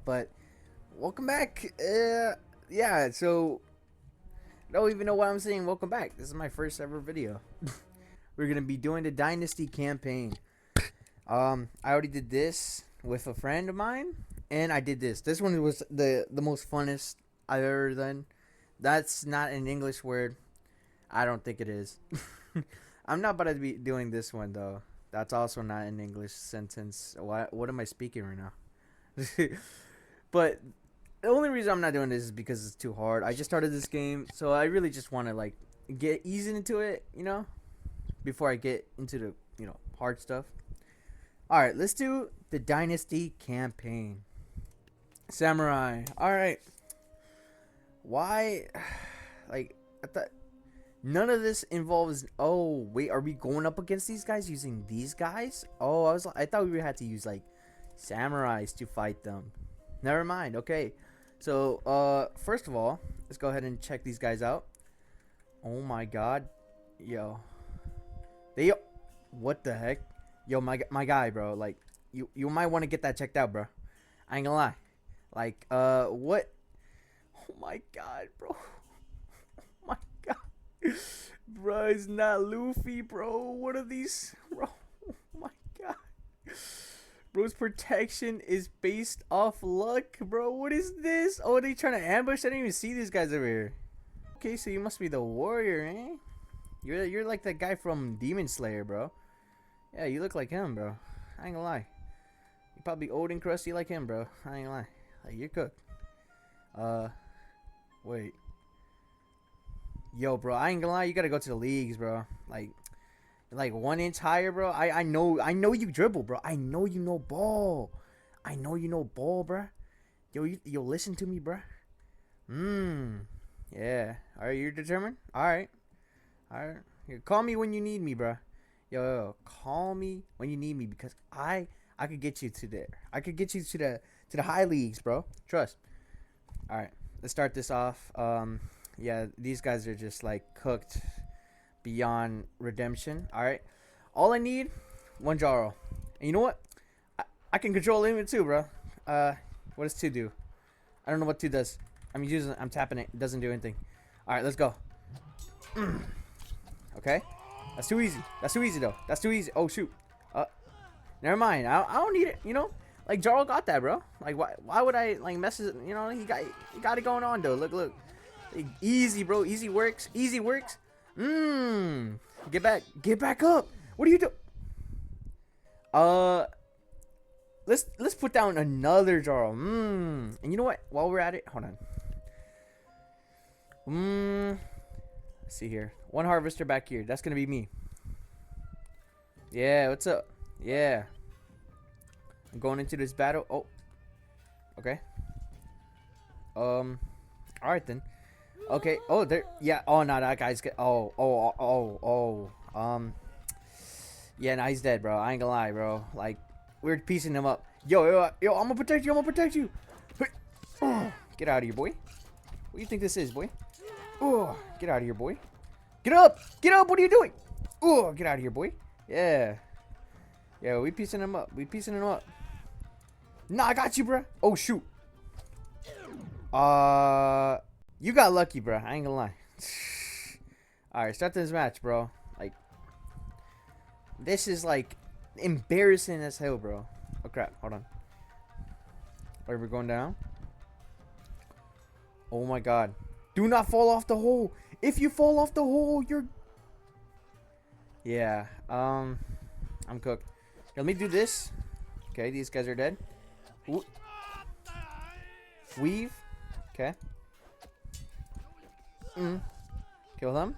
but welcome back. Yeah, so I don't even know why I'm saying welcome back. This is my first ever video. We're gonna be doing the Dynasty campaign. I already did this with a friend of mine, and I did this. This one was the most funnest I've ever done. That's not an English word. I don't think it is. I'm not about to be doing this one though. That's also not an English sentence. What am I speaking right now? But the only reason I'm not doing this is because it's too hard. I just started this game, so I really just want to like get easy into it, before I get into the hard stuff. All right, let's do the Dynasty campaign. Samurai. All right. Why? Like I thought. None of this involves. Oh wait, are we going up against these guys using these guys? Oh, I thought we had to use like samurais to fight them. Never mind. Okay, so first of all, let's go ahead and check these guys out. Oh my God, yo, what the heck, yo, my guy, bro. Like you might want to get that checked out, bro. I ain't gonna lie. Like what? Oh my God, bro. Bro, it's not Luffy, bro. What are these, bro? Oh my God, bro's protection is based off luck, bro. What is this? Oh, are they trying to ambush? I didn't even see these guys over here. Okay, so you must be the warrior, eh? You're like that guy from Demon Slayer, bro. Yeah, you look like him, bro. I ain't gonna lie. You probably old and crusty like him, bro. I ain't gonna lie. Like, you're cooked. Wait. Yo, bro, I ain't gonna lie, you gotta go to the leagues, bro. Like 1 inch higher, bro. I know you dribble, bro. I know you know ball. I know you know ball, bro. Yo, listen to me, bro. Yeah. All right, you're determined. All right. Here, call me when you need me, bro. Yo, call me when you need me because I could get you to there. I could get you to the high leagues, bro. Trust. All right, let's start this off. Yeah, these guys are just like cooked beyond redemption. All right, all I need, one Jarl. And you know what? I can control him too, bro. What does 2 do? I don't know what 2 does. I'm tapping it. It doesn't do anything. All right, let's go. Okay, that's too easy. That's too easy though. That's too easy. Oh shoot. Never mind. I don't need it. Like Jarl got that, bro. Like why would I like mess it? He got it going on though. Look. Easy, bro. Easy works. Easy works. Get back up. What are you doing? Let's put down another Jarl. And you know what? While we're at it, hold on. Let's see here. 1 harvester back here. That's gonna be me. Yeah. What's up? Yeah. I'm going into this battle. Oh. Okay. All right then. Okay. Oh, there. Yeah. Oh, no, that guy's get. Oh. Yeah, no, he's dead, bro. I ain't gonna lie, bro. Like, we're piecing him up. Yo, I'm gonna protect you. I'm gonna protect you. Oh, get out of here, boy. What do you think this is, boy? Oh, get out of here, boy. Get up. Get up. What are you doing? Oh, get out of here, boy. Yeah. Yeah, we piecing him up. Nah, I got you, bro. Oh, shoot. You got lucky, bro. I ain't gonna lie. Alright, start this match, bro. Like, this is, like, embarrassing as hell, bro. Oh, crap. Hold on. Are we going down? Oh, my God. Do not fall off the hole. If you fall off the hole, you're... Yeah. I'm cooked. Here, let me do this. Okay, these guys are dead. Weave. Okay. Kill them.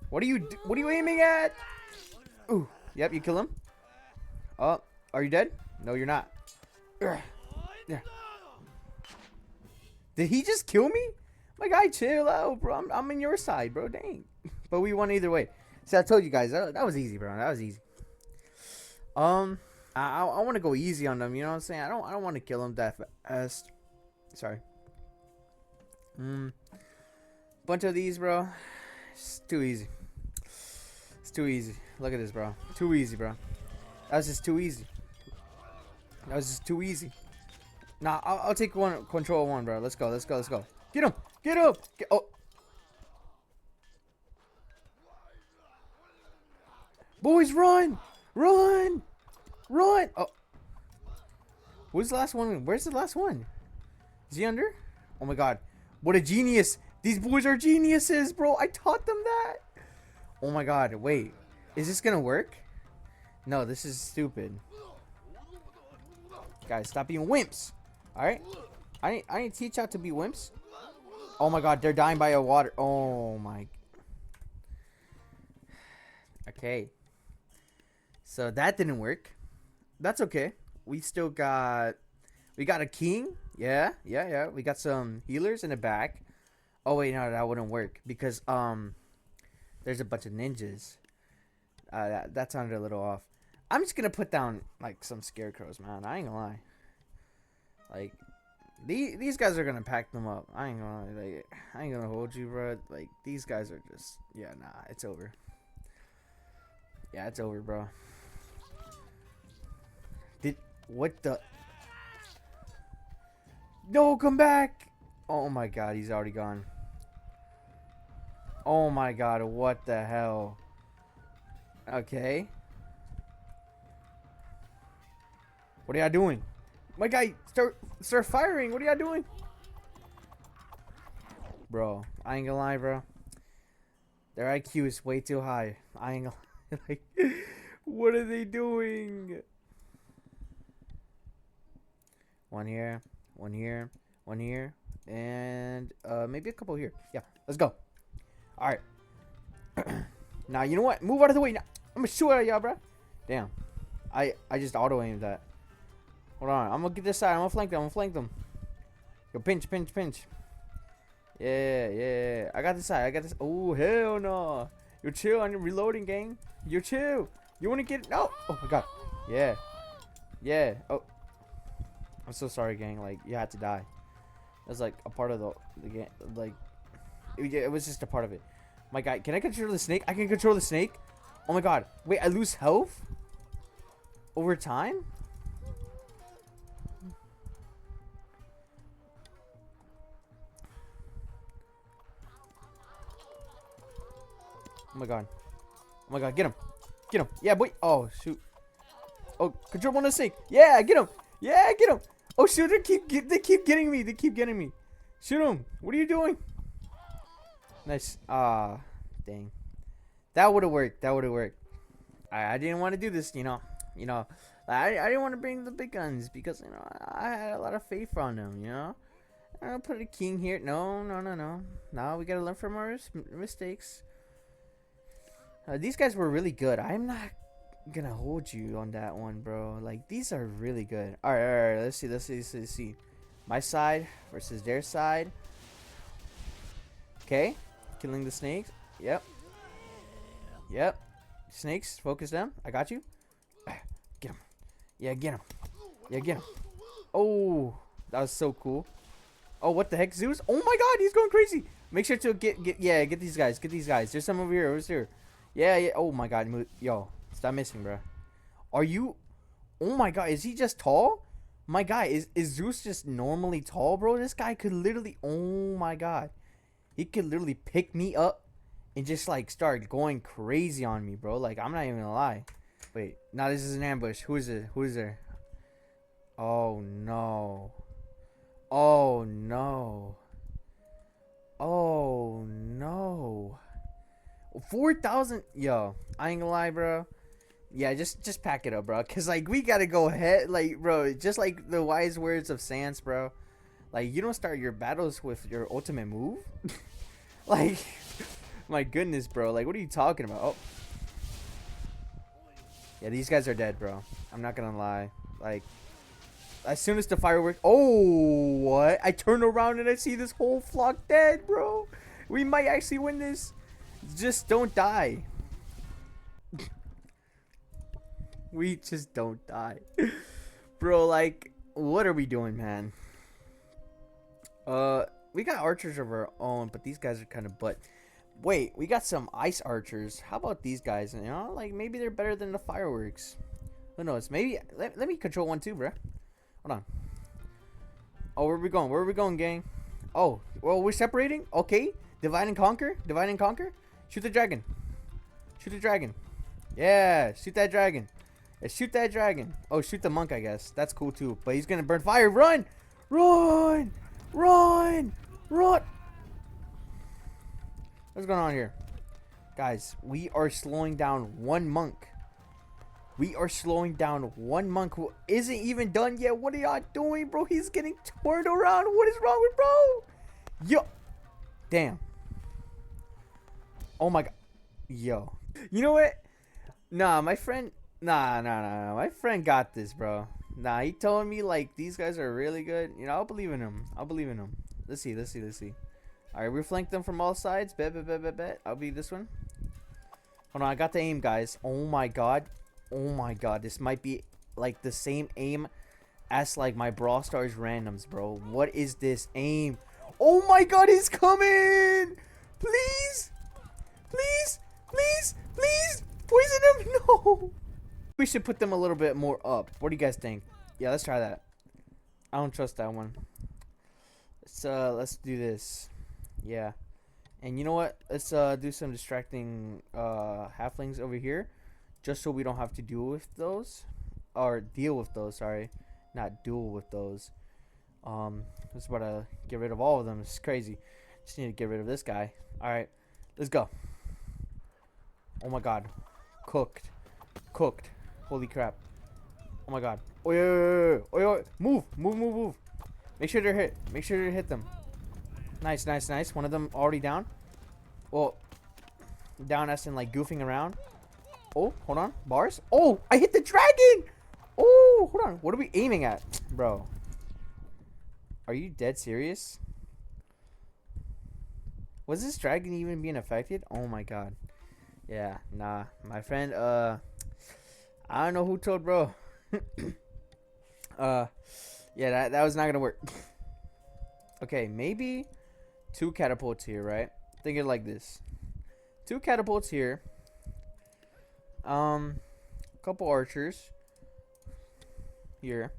What are you aiming at? Ooh. Yep, you kill him. Oh, are you dead? No, you're not. Yeah. Did he just kill me? My guy, chill out, bro. I'm in your side, bro. Dang. But we won either way. See, I told you guys that was easy, bro. That was easy. I want to go easy on them. You know what I'm saying? I don't want to kill them that fast. Sorry. Bunch of these, bro. It's too easy. It's too easy. Look at this, bro. Too easy, bro. That was just too easy. That was just too easy. Nah, I'll take one control one, bro. Let's go. Let's go. Let's go. Get him. Get him. Oh. Boys, run. Run. Run. Oh. Where's the last one? Where's the last one? Is he under? Oh my god. What a genius. These boys are geniuses, bro. I taught them that. Oh my god. Wait. Is this gonna work? No, this is stupid. Guys, stop being wimps. Alright? I need to teach how to be wimps. Oh my god, they're dying by a water. Oh my. Okay. So that didn't work. That's okay. We still got... We got a king. Yeah. We got some healers in the back. Oh wait, no, that wouldn't work. Because, there's a bunch of ninjas. That sounded a little off. I'm just gonna put down, like, some scarecrows, man. I ain't gonna lie. Like, these guys are gonna pack them up. I ain't gonna lie. Like, I ain't gonna hold you, bro. Like, these guys are just... Yeah, nah, it's over. Yeah, it's over, bro. What the... No, come back! Oh my god, he's already gone. Oh my god, what the hell? Okay. What are y'all doing? My guy, start firing. What are y'all doing? Bro, I ain't gonna lie, bro. Their IQ is way too high. I ain't gonna lie. Like, what are they doing? One here, one here, one here, and maybe a couple here. Yeah, let's go. All right. Now, you know what? Move out of the way. Now, I'm gonna shoot at y'all, bro. Damn. I just auto aimed that. Hold on. I'm gonna get this side. I'm gonna flank them. I'm gonna flank them. Yo, pinch. Yeah. I got this side. I got this. Oh, hell no. You're chill on your reloading, gang. You're chill. You wanna get... No. Oh, my God. Yeah. Oh. I'm so sorry, gang. Like, you had to die. That's like a part of the game. Like, it was just a part of it. My guy, can I control the snake? I can control the snake. Oh my god. Wait, I lose health over time? Oh my god. Oh my god, get him. Get him. Yeah, boy. Oh, shoot. Oh, control one of the snake. Yeah, get him. Yeah, get him. Oh, shoot. They keep getting me. They keep getting me. Shoot him. What are you doing? Nice. Ah, dang. That would have worked. That would have worked. I didn't want to do this, you know. I didn't want to bring the big guns because, you know, I had a lot of faith on them, you know. I'll put a king here. No. Now we got to learn from our mistakes. These guys were really good. I'm not going to hold you on that one, bro. Like, these are really good. All right. Let's see. My side versus their side. Okay. Killing the snakes. Yep. Snakes, focus them. I got you. Get him. Yeah, get him. Oh, that was so cool. Oh, what the heck, Zeus? Oh my god, he's going crazy. Make sure to get these guys. There's some over here. Yeah. Oh my god. Yo, stop missing, bro. Are you... Oh my god, is he just tall? My guy, is Zeus just normally tall, bro? This guy could literally... Oh my god. He could literally pick me up and just like start going crazy on me, bro. Like, I'm not even gonna lie. Wait, now this is an ambush. Who is it? Who is there? Oh no. 4,000. Yo, I ain't gonna lie, bro. Yeah, just pack it up, bro. Cause like we gotta go ahead, like, bro. Just like the wise words of Sans, bro. Like, you don't start your battles with your ultimate move. Like, my goodness, bro. Like, what are you talking about? Oh. Yeah, these guys are dead, bro. I'm not gonna lie. Like, as soon as the fireworks... Oh, what? I turn around and I see this whole flock dead, bro. We might actually win this. Just don't die. We just don't die. Bro, like, what are we doing, man? We got archers of our own, but these guys are kind of butt. Wait, we got some ice archers. How about these guys? You know, like, maybe they're better than the fireworks. Who knows? Maybe let me control one too, bro. Hold on. Oh, where are we going? Where are we going, gang? Oh, well, we're separating. Okay, divide and conquer. Divide and conquer. Shoot the dragon. Shoot the dragon. Yeah, shoot that dragon. Yeah, shoot that dragon. Oh, shoot the monk, I guess. That's cool too. But he's gonna burn fire. Run! Run! Run! Run! What's going on here? Guys, we are slowing down one monk. We are slowing down one monk who isn't even done yet. What are y'all doing, bro? He's getting turned around. What is wrong with bro? Yo. Damn. Oh my god. Yo. You know what? Nah, my friend. Nah. My friend got this, bro. Nah, he told me, like, these guys are really good. You know, I'll believe in him. I'll believe in him. Let's see. Alright, we flank them from all sides. Bet. I'll be this one. Hold on, I got the aim, guys. Oh my god. Oh my god, this might be like the same aim as like my Brawl Stars randoms, bro. What is this aim? Oh my god, he's coming! Please! Please! Poison him! No! We should put them a little bit more up. What do you guys think? Yeah, let's try that. I don't trust that one. Let's do this. Yeah. And you know what? Let's do some distracting halflings over here. Just so we don't have to deal with those. Or deal with those, sorry. Not duel with those. Just about to get rid of all of them. It's crazy. Just need to get rid of this guy. Alright. Let's go. Oh my god. Cooked. Holy crap. Oh my god. Oh yeah. Move. Make sure they're hit. Make sure to hit them. Nice. One of them already down. Well, down as in like goofing around. Oh, hold on. Bars. Oh, I hit the dragon. Oh, hold on. What are we aiming at? Bro. Are you dead serious? Was this dragon even being affected? Oh my god. Yeah, nah. My friend, I don't know who told bro. Yeah, that was not gonna work. Okay, maybe 2 catapults here, right? Think it like this. 2 catapults here. Couple archers here.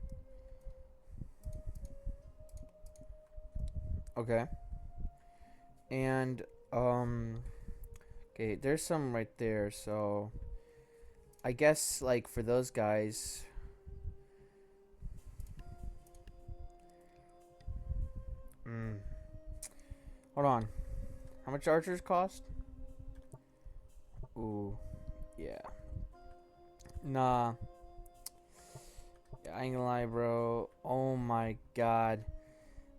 Okay. And okay, there's some right there, so I guess like for those guys hold on. How much archers cost? Ooh. Yeah. Nah. Yeah, I ain't gonna lie, bro. Oh my god.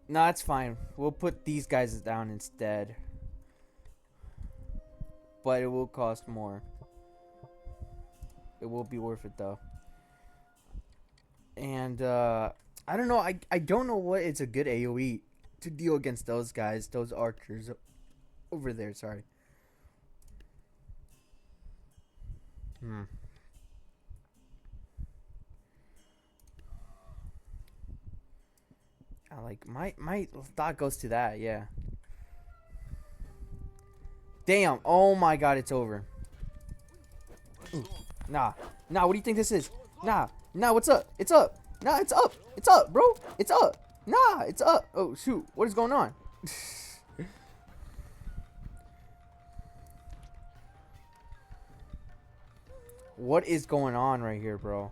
Nah, it's fine. We'll put these guys down instead. But it will cost more. It will be worth it though. And I don't know. I don't know what is a good AoE to deal against those guys, those archers over there. Sorry. I like my thought goes to that. Yeah. Damn. Oh my god, it's over. Ooh. Nah. What do you think this is? Nah. What's up? It's up. Nah, it's up. It's up, bro. It's up. Nah, it's up. Oh shoot. What is going on? What is going on right here, bro?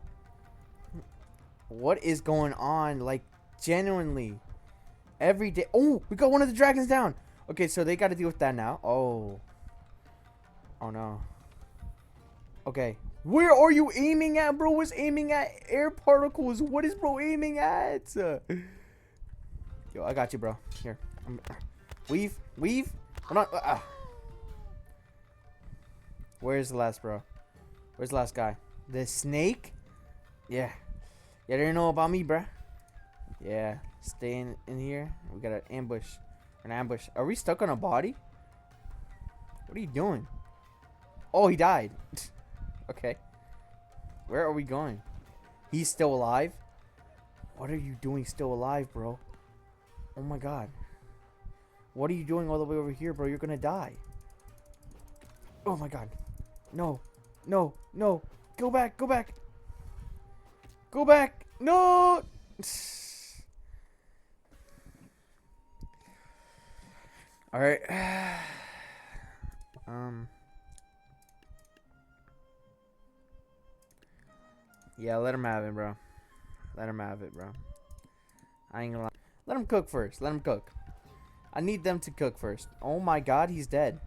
What is going on? Like, genuinely. Every day. Oh, we got one of the dragons down. Okay, so they got to deal with that now. Oh. Oh, no. Okay. Where are you aiming at, bro? Was aiming at air particles. What is bro aiming at? Yo, I got you, bro. Here. Weave. Hold on. Where's the last, bro? Where's the last guy? The snake? Yeah. You didn't know about me, bruh. Yeah. Stay in here. We got an ambush. Are we stuck on a body? What are you doing? Oh, he died. Okay. Where are we going? He's still alive? What are you doing still alive, bro? Oh my god. What are you doing all the way over here, bro? You're gonna die. Oh my god. No. Go back. Go back. No. All right. Yeah, let him have it, bro. Let him have it, bro. I ain't gonna lie. Let him cook first. Let him cook. I need them to cook first. Oh my god, he's dead.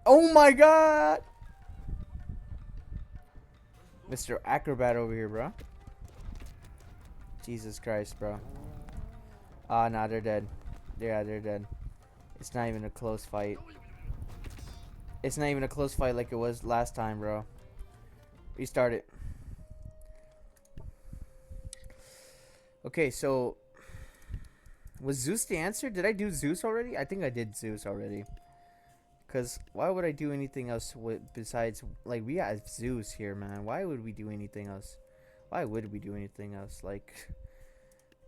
Oh my god! Mr. Acrobat over here, bro. Jesus Christ, bro. Ah, nah, they're dead. Yeah, they're dead. It's not even a close fight. It's not even a close fight like it was last time, bro. Restart it. Okay, so was Zeus the answer? Did I do Zeus already? I think I did Zeus already. Because why would I do anything else besides, like, we got Zeus here, man. Why would we do anything else? Why would we do anything else? Like,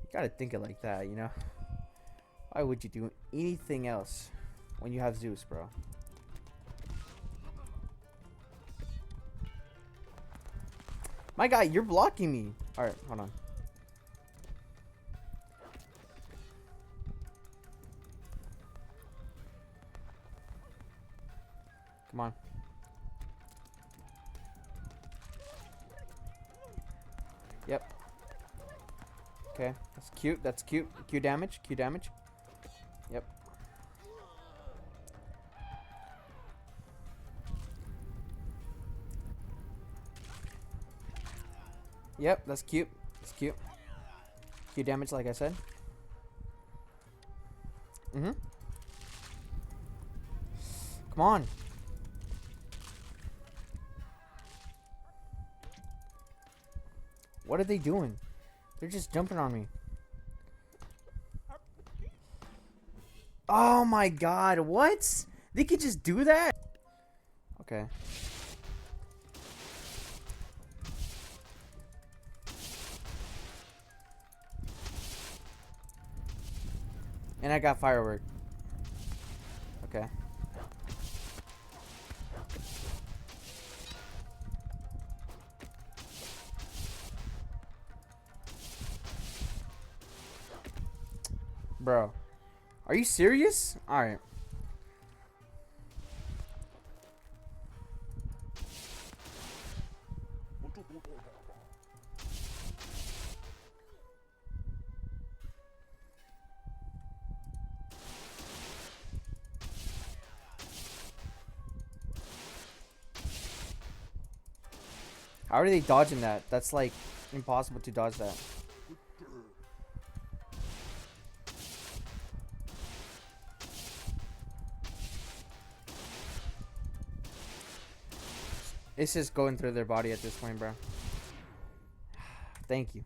you gotta think it like that, you know? Why would you do anything else when you have Zeus, bro? My guy, you're blocking me. Alright, hold on. Come on. Yep. Okay, that's cute. That's cute. Q damage. Q damage. Yep. Yep, that's cute. That's cute. Q damage, like I said. Mm-hmm. Come on. What are they doing? They're just jumping on me. Oh my god, what? They could just do that? Okay. And I got firework. Okay. Bro. Are you serious? Alright. How are they dodging that? That's like impossible to dodge that. It's just going through their body at this point, bro. Thank you.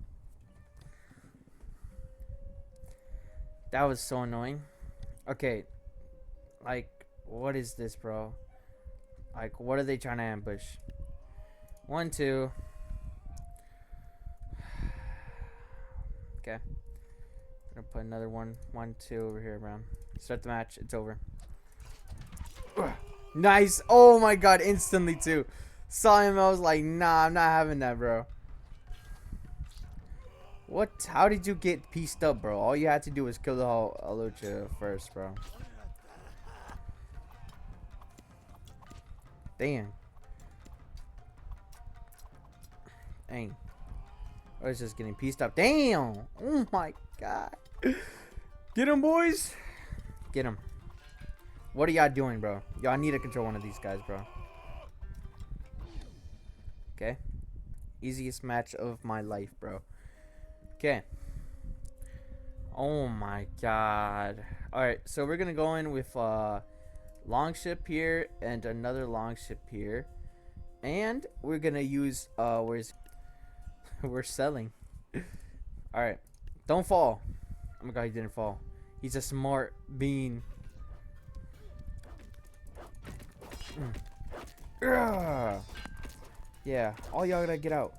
That was so annoying. Okay. Like, what is this, bro? Like, what are they trying to ambush? 1, 2. Okay. I'm gonna put another 1, 1, 2 over here, bro. Start the match. It's over. Nice. Oh my god, instantly too. Saw him, I was like, nah, I'm not having that, bro. What? How did you get pieced up, bro? All you had to do was kill the whole Alucha first, bro. Damn. Dang. I was just getting pieced up. Damn. Oh my god. Get him, boys. Get him. What are y'all doing, bro? Y'all need to control one of these guys, bro. Okay. Easiest match of my life, bro. Okay. Oh my god. Alright, so we're gonna go in with long ship here and another long ship here. And we're gonna use we're selling. Alright. Don't fall. Oh my god, he didn't fall. He's a smart bean. Yeah, all y'all gotta get out.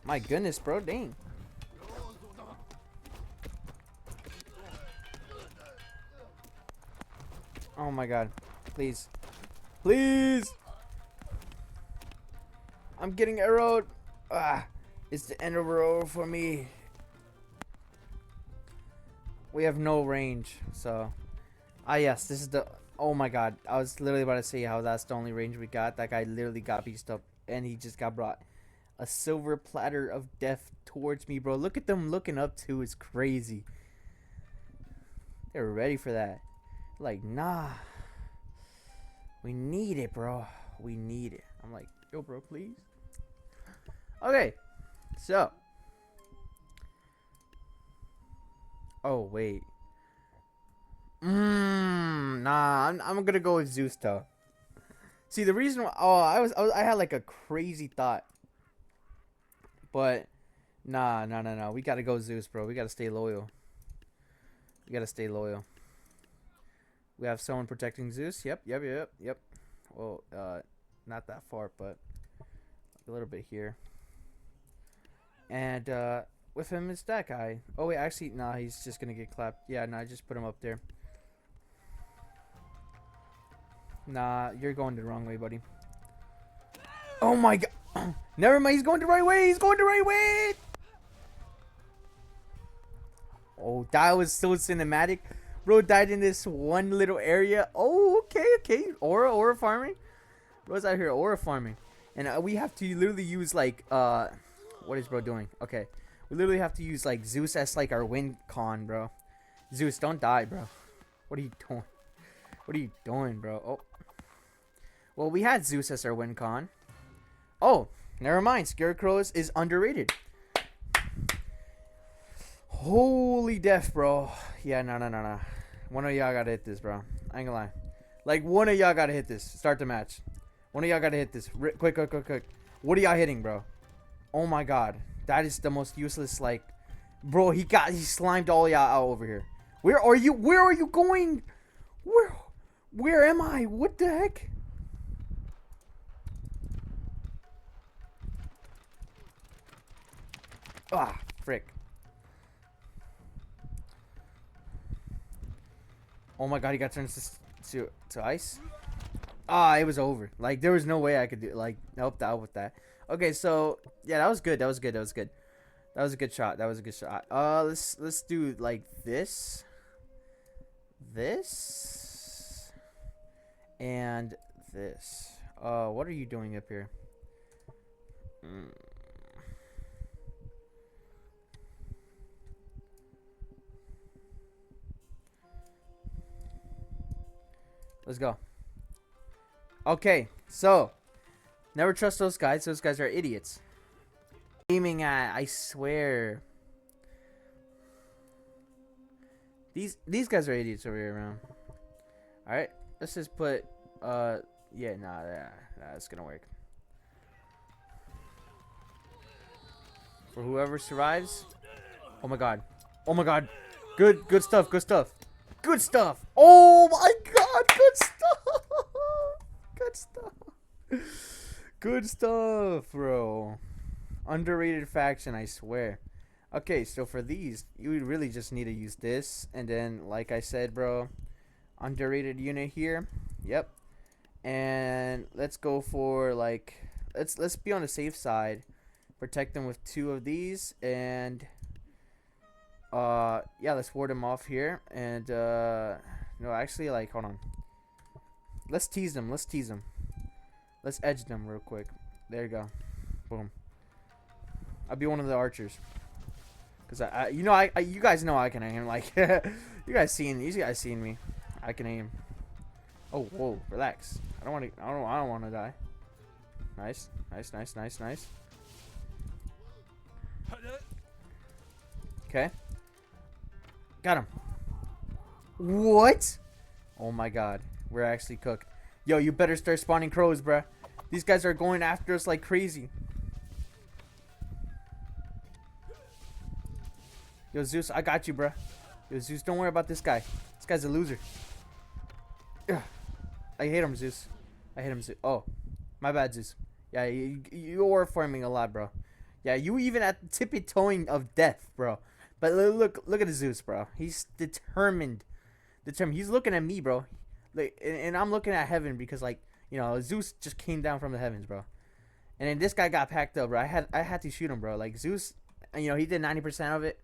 My goodness, bro, dang. my god. Please. Please! I'm getting arrowed. Ah, it's the end of the road for me. We have no range, so. Ah, yes, this is the. Oh my god. I was literally about to say how that's the only range we got. That guy literally got beast up, and he just got brought a silver platter of death towards me, bro. Look at them looking up too. It's crazy. They're ready for that. Like, nah. We need it, bro. We need it. I'm like, yo, bro, please. Okay. So. Oh, wait. Nah. I'm gonna go with Zeus, though. See, the reason why. Oh, I had like a crazy thought. But. Nah. We gotta go Zeus, bro. We gotta stay loyal. We gotta stay loyal. We have someone protecting Zeus. Yep. Well, not that far, but a little bit here. And with him is that guy. Oh wait, actually, nah, he's just gonna get clapped. Yeah, nah, I just put him up there. Nah, you're going the wrong way, buddy. Oh my god. Never mind, he's going the right way. He's going the right way. Oh, that was so cinematic. Bro died in this one little area. Oh, okay. Aura farming. Bro's out here aura farming. And we have to literally use like, what is bro doing? Okay. We literally have to use like Zeus as like our win con, bro. Zeus, don't die, bro. What are you doing? What are you doing, bro? Oh. Well, we had Zeus as our win con. Oh, never mind. Scarecrows is underrated. Holy death, bro. Yeah, no. One of y'all gotta hit this, bro. I ain't gonna lie. Like, one of y'all gotta hit this. Start the match. One of y'all gotta hit this. Quick. What are y'all hitting, bro? Oh my god. That is the most useless, like... Bro, he slimed all y'all out over here. Where are you? Where are you going? Where am I? What the heck? Ah, frick. Oh my god, he got turned to ice. Ah, it was over. Like, there was no way I could do like help out with that. Okay, so yeah, that was good. That was a good shot. Let's do like this, and this. What are you doing up here? Let's go. Okay, so never trust those guys. Those guys are idiots. Aiming at, I swear. These guys are idiots over here, man. All right, let's just put yeah, nah, that's gonna work. For whoever survives. Oh my god. Oh my god. Good stuff. Oh my god, good stuff, bro. Underrated faction, I swear. Okay, so for these, you would really just need to use this, and then, like I said, bro, underrated unit here. Yep. And let's go for like, let's be on the safe side. Protect them with 2 of these, and yeah, let's ward them off here. And no, actually, like, hold on. Let's tease them. Let's edge them real quick. There you go. Boom. I'll be one of the archers. Cause you guys know I can aim. Like, you guys seen me. I can aim. Oh, whoa, relax. I don't want to die. Nice. Okay. Got him. What? Oh my god. We're actually cooked. Yo, you better start spawning crows, bruh. These guys are going after us like crazy. Yo, Zeus, I got you, bruh. Yo, Zeus, don't worry about this guy. This guy's a loser. Ugh. I hate him, Zeus. Oh, my bad, Zeus. Yeah, you are farming a lot, bro. Yeah, you even at the tippy-toeing of death, bro. But look at the Zeus, bro. He's determined. He's looking at me, bro. Like, and I'm looking at heaven because, like, you know, Zeus just came down from the heavens, bro. And then this guy got packed up, bro. I had to shoot him, bro. Like Zeus, you know, he did 90% of it.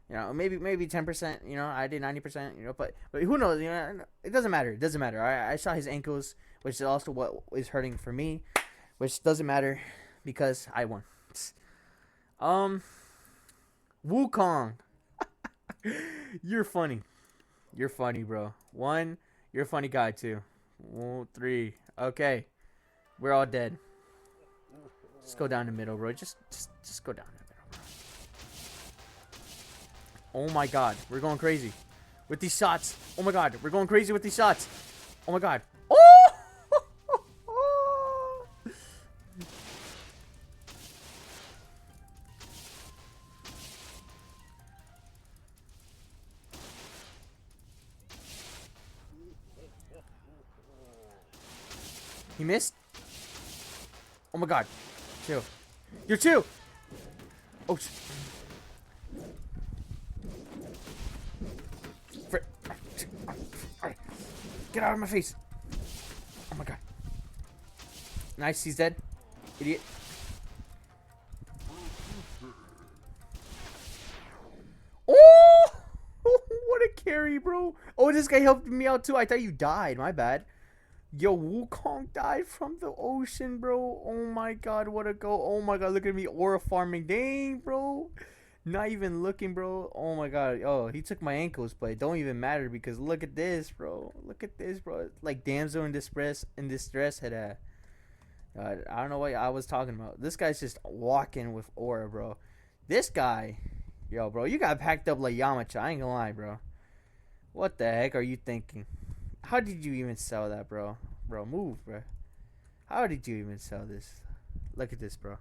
You know, maybe 10%. You know, I did 90%. You know, but who knows? You know, it doesn't matter. It doesn't matter. I shot his ankles, which is also what is hurting for me, which doesn't matter because I won. Wukong, you're funny. You're funny, bro. One, you're a funny guy too. 3. Okay, we're all dead. Just go down the middle, bro. Just go down the middle, bro. Oh my god, we're going crazy with these shots. Oh my god, we're going crazy with these shots. Oh my god. Oh! He missed. Oh my god. 2. You're 2. Oh. Get out of my face. Oh my god. Nice, he's dead. Idiot. Oh! What a carry, bro. Oh, this guy helped me out too. I thought you died. My bad. Yo, Wukong died from the ocean, bro. Oh my god, what a go. Oh my god, look at me aura farming. Dang, bro. Not even looking, bro. Oh my god. Oh, he took my ankles, but it don't even matter because look at this, bro. Look at this, bro. Like damsel in distress had a I don't know what I was talking about. This guy's just walking with aura, bro. This guy, yo, bro, you got packed up like Yamcha. I ain't gonna lie, bro. What the heck are you thinking? How did you even sell that, bro? Bro, move, bro. How did you even sell this? Look at this, bro.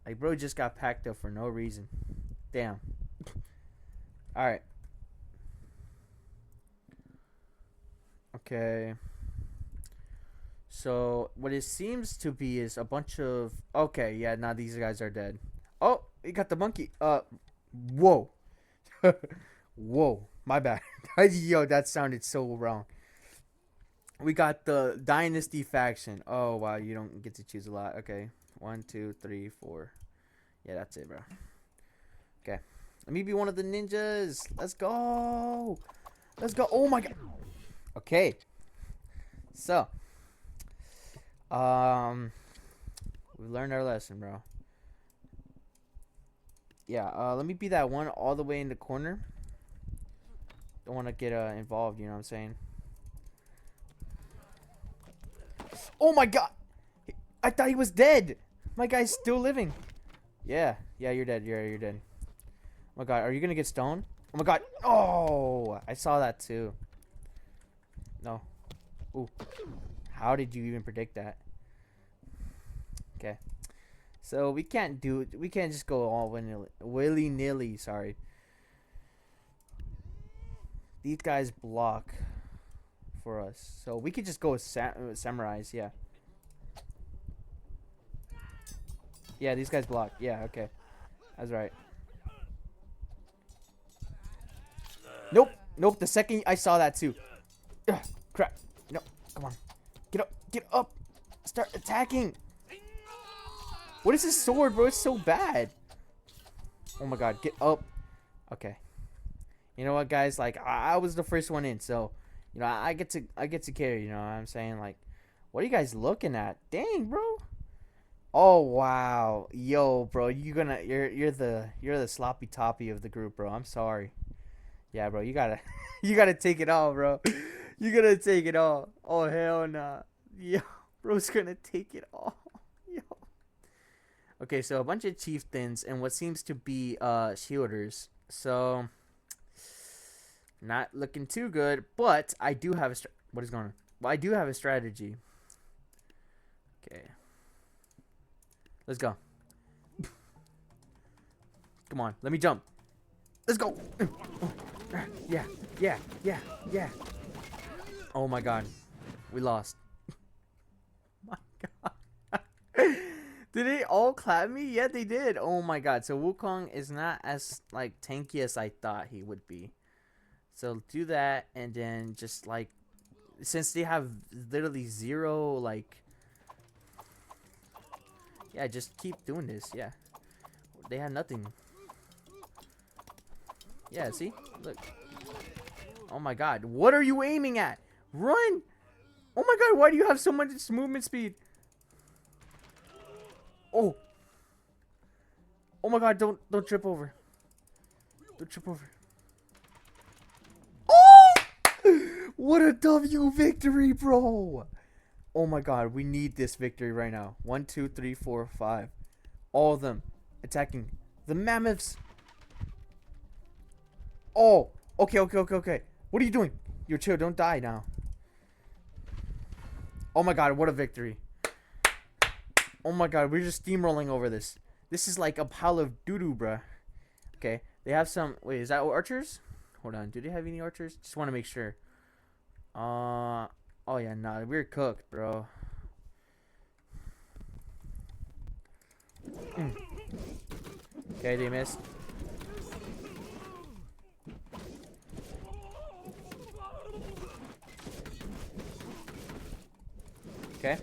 Like, bro just got packed up for no reason. Damn. Alright. Okay. So, what it seems to be is a bunch of... Okay, yeah, now these guys are dead. Oh, he got the monkey. Whoa. Whoa. My bad. Yo, that sounded so wrong. We got the Dynasty faction. Oh, wow. You don't get to choose a lot. Okay. 1, 2, 3, 4. Yeah, that's it, bro. Okay. Let me be one of the ninjas. Let's go. Let's go. Oh, my God. Okay. So. We learned our lesson, bro. Yeah, let me be that one all the way in the corner. Don't want to get involved, you know what I'm saying? Oh my god! I thought he was dead! My guy's still living. Yeah, you're dead. You're dead. Oh my god, are you gonna get stoned? Oh my god! Oh! I saw that too. No. Ooh. How did you even predict that? Okay. So we can't just go all willy-nilly, sorry. These guys block for us. So we could just go with samurais, yeah. Yeah, these guys block. Yeah, okay. That's right. Nope. Nope, the second I saw that too. Ugh, crap. No, come on. Get up. Get up. Start attacking. What is this sword, bro? It's so bad. Oh my god, get up. Okay. You know what, guys? Like I was the first one in, so you know I get to carry. You know what I'm saying? Like, what are you guys looking at? Dang, bro. Oh wow, yo, bro, you're the sloppy toppy of the group, bro. I'm sorry. Yeah, bro, you gotta you gotta take it all, bro. You gotta take it all. Oh hell nah. Yo, bro's gonna take it all. Yo. Okay, so a bunch of chieftains and what seems to be shielders. So not looking too good, but I do have a what is going on? Well, I do have a strategy. Okay. Let's go. Come on, let me jump. Let's go. Yeah. Oh my god. We lost. My god. Did they all clap me? Yeah, they did. Oh my god. So Wukong is not as like tanky as I thought he would be. So do that, and then just like, since they have literally zero, like, yeah, just keep doing this. Yeah, they have nothing. Yeah, see, look. Oh my god, what are you aiming at? Run! Oh my god, why do you have so much movement speed? Oh. Oh my god, don't trip over. Don't trip over. Oh! What a W victory, bro! Oh my god, we need this victory right now. 1, 2, 3, 4, 5. All of them attacking the mammoths. Oh, okay. What are you doing? You're chill, don't die now. Oh my god, what a victory. Oh my god, we're just steamrolling over this. This is like a pile of doo-doo, bruh. Okay, they have some... Wait, is that archers? Hold on, do they have any archers? Just want to make sure. Oh yeah, nah, we're cooked, bro. Okay, they missed. Okay.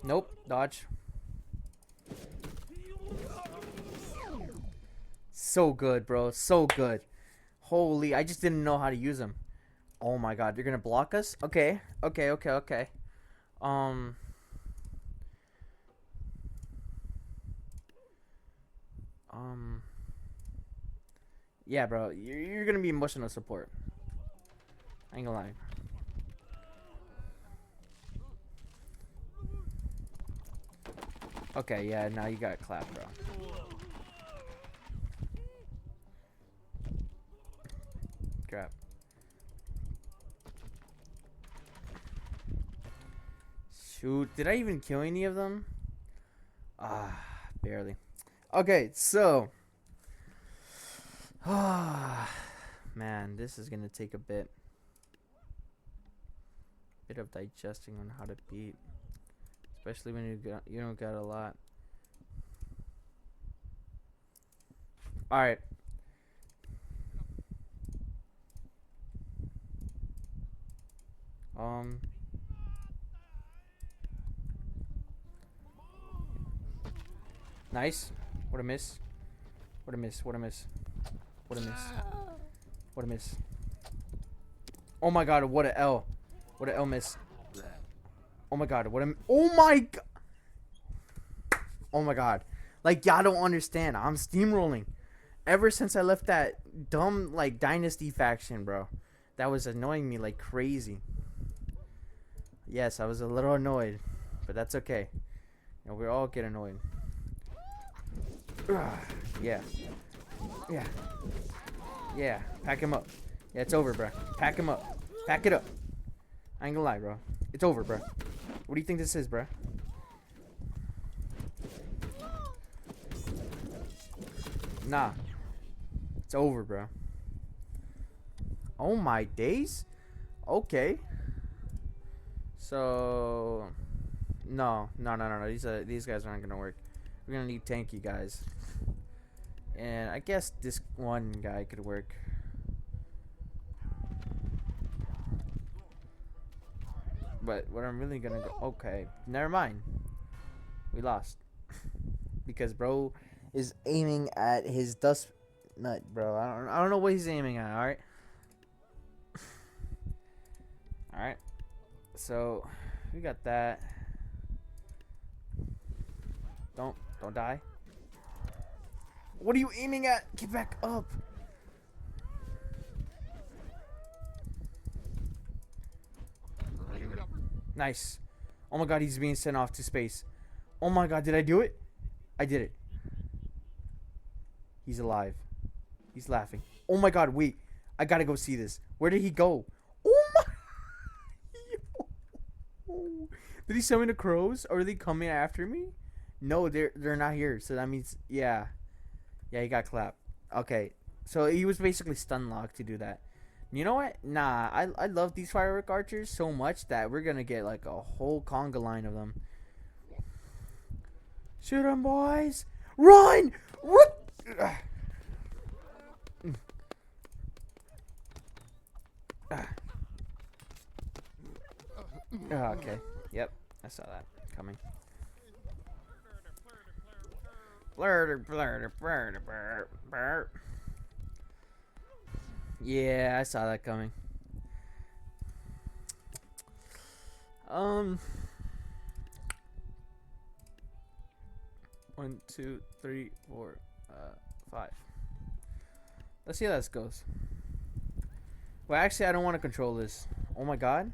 Nope, dodge. So good, bro. So good. Holy, I just didn't know how to use them. Oh my god, you're gonna block us? Okay. Um. Yeah, bro. You're gonna be emotional support. I ain't gonna lie. Okay, yeah, now you got clapped, bro. Crap. Shoot, did I even kill any of them? Ah, barely. Okay, so. Ah, man, this is gonna take a bit of digesting on how to beat, especially when you don't got a lot. All right. Nice. What a miss. What a miss. What a miss. What a miss. What a miss. Oh my god, what a L. What a L miss. Oh my god, what a... Oh my god. Oh my god. Like, y'all don't understand. I'm steamrolling. Ever since I left that dumb, like, Dynasty faction, bro. That was annoying me like crazy. Yes, I was a little annoyed. But that's okay. You know, we all get annoyed. Yeah. Yeah. Yeah. Pack him up. Yeah, it's over, bro. Pack him up. Pack it up. I ain't gonna lie, bro. It's over, bro. What do you think this is, bro? Nah. It's over, bro. Oh my days? Okay. So no. These guys aren't gonna work. We're gonna need tanky guys. And I guess this one guy could work. But what I'm really gonna go... Okay, never mind. We lost. Because bro is aiming at his dust nut, bro. I don't know what he's aiming at, alright? Alright. So, we got that. Don't die. What are you aiming at? Get back up. Nice. Oh my god, he's being sent off to space. Oh my god, did I do it? I did it. He's alive. He's laughing. Oh my god, wait. I gotta go see this. Where did he go? Oh my... Did he summon the crows? Or are they coming after me? No, they're not here. So that means... Yeah. Yeah, he got clapped. Okay. So he was basically stun locked to do that. You know what? Nah, I love these firework archers so much that we're gonna get like a whole conga line of them. Shoot 'em, boys! Run! Run! Okay. Yep. I saw that coming. Yeah, I saw that coming. 1, 2, 3, 4, 5. Let's see how this goes. Well, actually, I don't want to control this. Oh my god.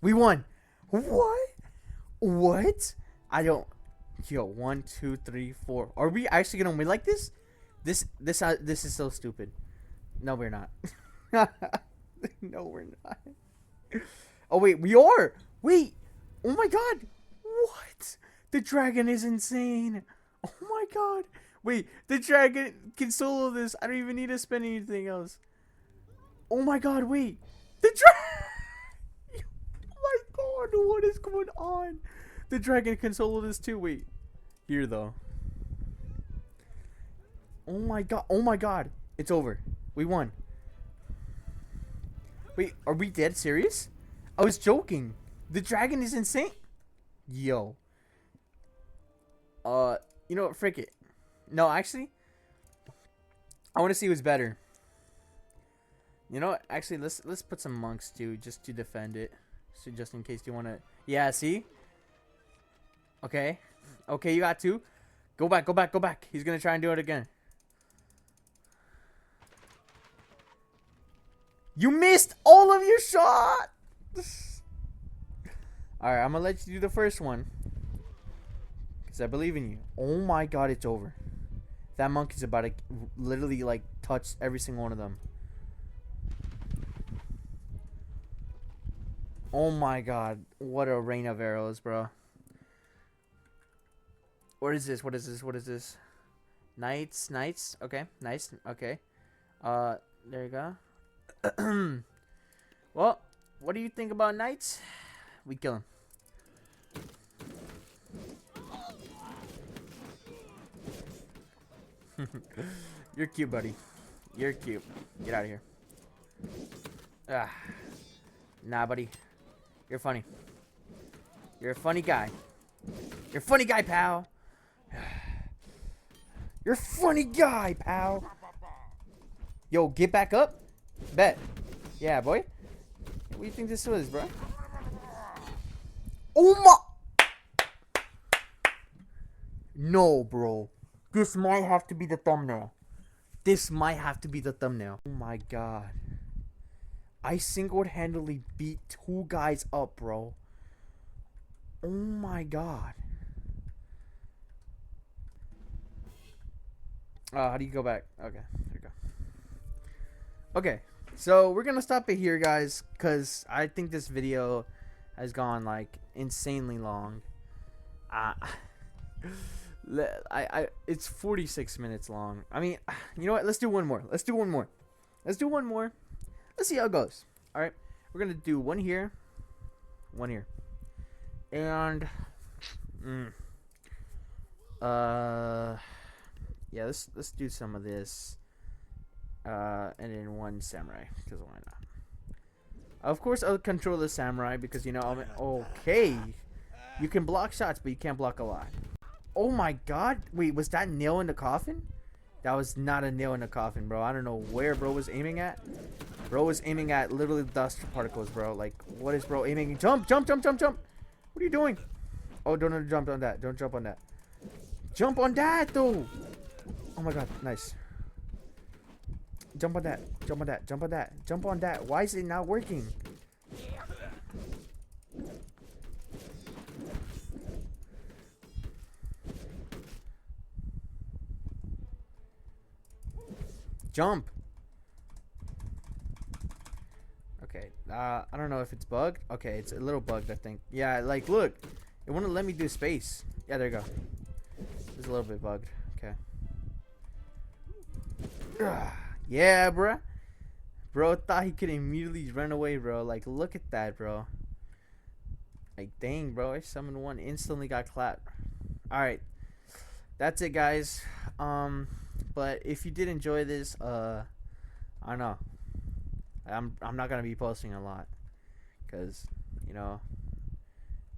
We won. What? What? I don't. Yo, 1, 2, 3, 4. Are we actually gonna win like this? This is so stupid. No, we're not. No, we're not. Oh wait, we are. Wait. Oh my god. What? The dragon is insane. Oh my god. Wait, the dragon can solo this. I don't even need to spend anything else. Oh my god. Wait. The dragon. Oh my god. What is going on? The dragon can solo this too. Wait. Here though. Oh my god. Oh my god. It's over. We won. Wait, are we dead serious? I was joking. The dragon is insane. Yo. You know what? Frick it. No, actually, I want to see who's better. You know what? Actually, let's put some monks too, just to defend it. So just in case you want to. Yeah. See. Okay. Okay, you got two. Go back. Go back. Go back. He's gonna try and do it again. You missed all of your shots. All right, I'm gonna let you do the first one because I believe in you. Oh my god, it's over. That monkey's about to literally like touch every single one of them. Oh my god, what a rain of arrows, bro. What is this? What is this? What is this? Knights, knights. Okay, nice. Okay. There you go. Well, what do you think about knights? We kill him. You're cute, buddy. You're cute. Get out of here. Ah. Nah, buddy. You're funny. You're a funny guy. You're a funny guy, pal. You're a funny guy, pal. Yo, get back up. Bet. Yeah, boy. What do you think this was, bro? Oh my. No, bro. This might have to be the thumbnail. This might have to be the thumbnail. Oh my god. I single-handedly beat two guys up, bro. Oh my god. How do you go back? Okay, there you go. Okay, so we're gonna stop it here, guys, because I think this video has gone like insanely long. It's 46 minutes long. I mean, you know what? Let's do one more. Let's do one more. Let's do one more. Let's see how it goes. All right, we're gonna do one here, and yeah, let's do some of this, and then one samurai, because why not? Of course, I'll control the samurai because you know I'm okay. You can block shots, but you can't block a lot. Oh my god! Wait, was that nail in the coffin? That was not a nail in the coffin, bro. I don't know where bro was aiming at. Bro was aiming at literally dust particles, bro. Like, what is bro aiming? Jump, jump, jump, jump, jump. What are you doing? Oh, don't jump on that. Don't jump on that. Jump on that, though. Oh my god, nice. Jump on that. Jump on that. Jump on that. Jump on that. Why is it not working? Jump. Okay. I don't know if it's bugged. Okay, it's a little bugged, I think. Yeah, like, look. It wouldn't let me do space. Yeah, there you go. It's a little bit bugged. Okay. Yeah, bro. Bro thought he could immediately run away, bro. Like, look at that, bro. Like, dang, bro. I summoned one, instantly got clapped. Alright. That's it, guys. But if you did enjoy this, I don't know. I'm not gonna be posting a lot. Because, you know,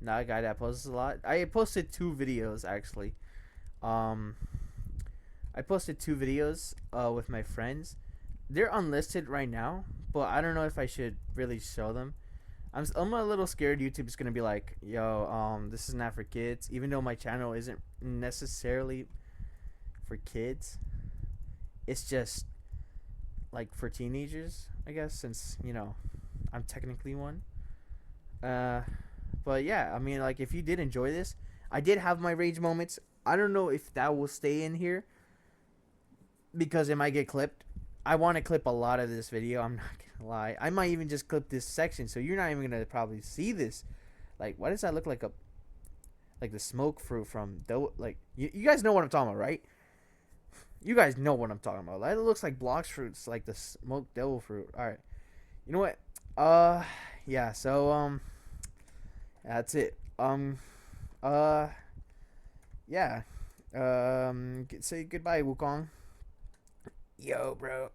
not a guy that posts a lot. I posted 2 videos, actually. Um, I posted 2 videos with my friends. They're unlisted right now, but I don't know if I should really show them. I'm a little scared YouTube's gonna be like, yo, this is not for kids, even though my channel isn't necessarily for kids. It's just like for teenagers, I guess, since, you know, I'm technically one. Uh, but yeah, I mean, like, if you did enjoy this, I did have my rage moments. I don't know if that will stay in here because it might get clipped. I want to clip a lot of this video. I'm not gonna lie. I might even just clip this section, so you're not even gonna probably see this. Like, why does that look like the smoke fruit from like you guys know what I'm talking about, right? You guys know what I'm talking about. It looks like blocks fruits, like the smoked devil fruit. All right, you know what? Yeah. So that's it. Uh, yeah. Say goodbye, Wukong. Yo, bro.